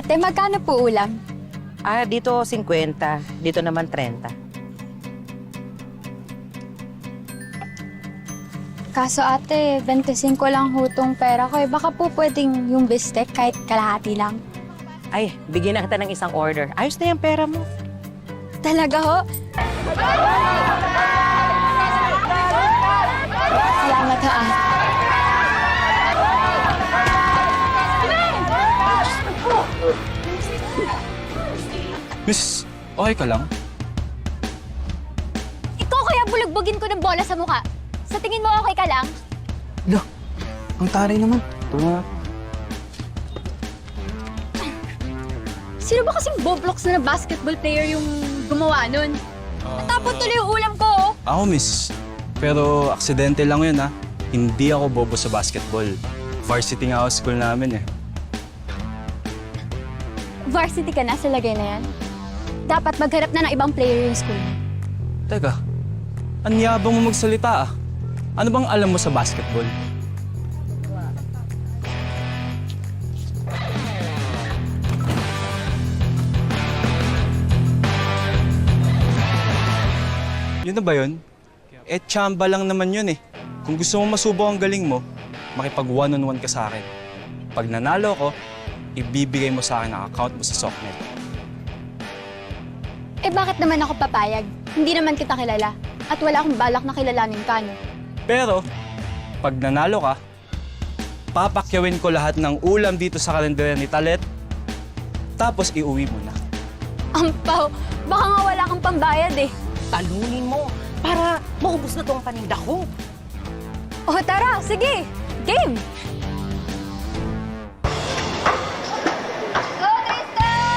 Ate, magkano po ulam? Dito 50. Dito naman 30. Kaso ate, 25 lang hutong pera ko. Baka po pwedeng yung bistek kahit kalahati lang. Ay, bigyan na kita ng isang order. Ayos na yung pera mo. Talaga ho? Salamat ho ate. Miss, okay ka lang? Ikaw kaya bulugbugin ko ng bola sa mukha. Sa tingin mo okay ka lang? Lo, ang taray naman. Ito na. Sino ba kasing Boblox na basketball player yung gumawa nun? Natapon tuloy yung ulam ko, oh. Ako, miss. Pero aksidente lang yun, ha? Hindi ako bobo sa basketball. Varsity nga ako sa school namin, eh. Varsity ka na sa lagay na yan. Dapat magharap na ng ibang player yung school. Teka, ang yabang mo magsalita, ah. Ano bang alam mo sa basketball? Yun na ba yun? Eh, tsamba lang naman yun eh. Kung gusto mo masubok ang galing mo, makipag one-on-one ka sa akin. Pag nanalo ko, ibibigay mo sa akin ang account mo sa Socknet. Eh bakit naman ako papayag? Hindi naman kita kilala. At wala akong balak na kilalanin ka, no? Pero, pag nanalo ka, papakyawin ko lahat ng ulam dito sa kalendarya ni Talet, tapos iuwi mo na. Ampaw, baka nga wala kang pambayad eh. Talunin mo para maubos na tong paninda ko. O tara, sige! Game! Go, Tristan!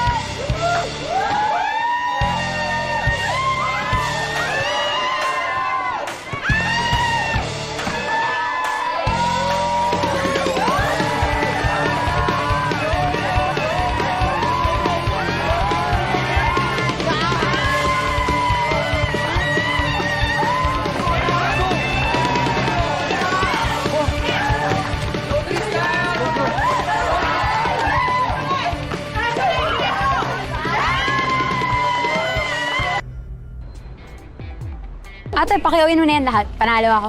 Ate, pakiawin mo na yan lahat. Panalo ako.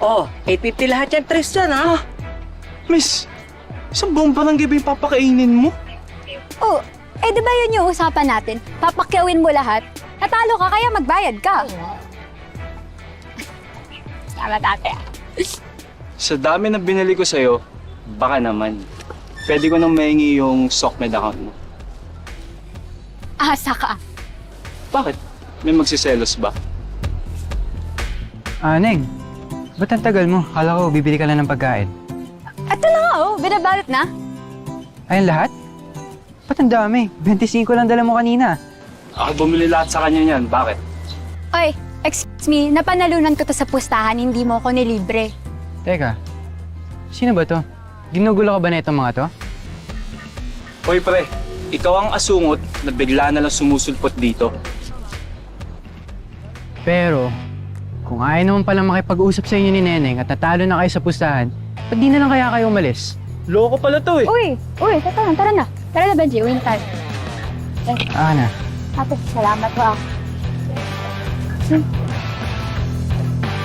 Oh, 850 lahat yan, Tristan, ha? Miss, isang buong barangay yung papakainin mo? Oh, eh di ba yun yung usapan natin? Papakyawin mo lahat. Natalo ka, kaya magbayad ka. Salamat, ate. Sa dami na binili ko sa'yo, baka naman. Pwede ko nang mahingi yung Sockmed account mo. Asa ka. Bakit? May magsiselos ba? Neng, ba't ang tagal mo? Kala ko bibili ka lang ng pagkain. Ito na nga, oh. Binabalot na. Ayun lahat? Ba't ang dami? 25 lang dala mo kanina. Ako bumili lahat sa kanya niyan. Bakit? Oy, excuse me. Napanalunan ko to sa pustahan. Hindi mo ko nilibre. Teka, sino ba to? Ginugulo ka ba na itong mga to? Hoy pre, ikaw ang asungot na bigla na lang sumusulpot dito. Pero, kung ayaw naman palang makipag-usap sa inyo ni Neneng at natalo na kayo sa pustahan, ba't di na lang kaya kayo umalis? Loko pala to eh. Uy, tara na. Tara na, Benji. Uwi na tayo. Na. Ate, salamat po.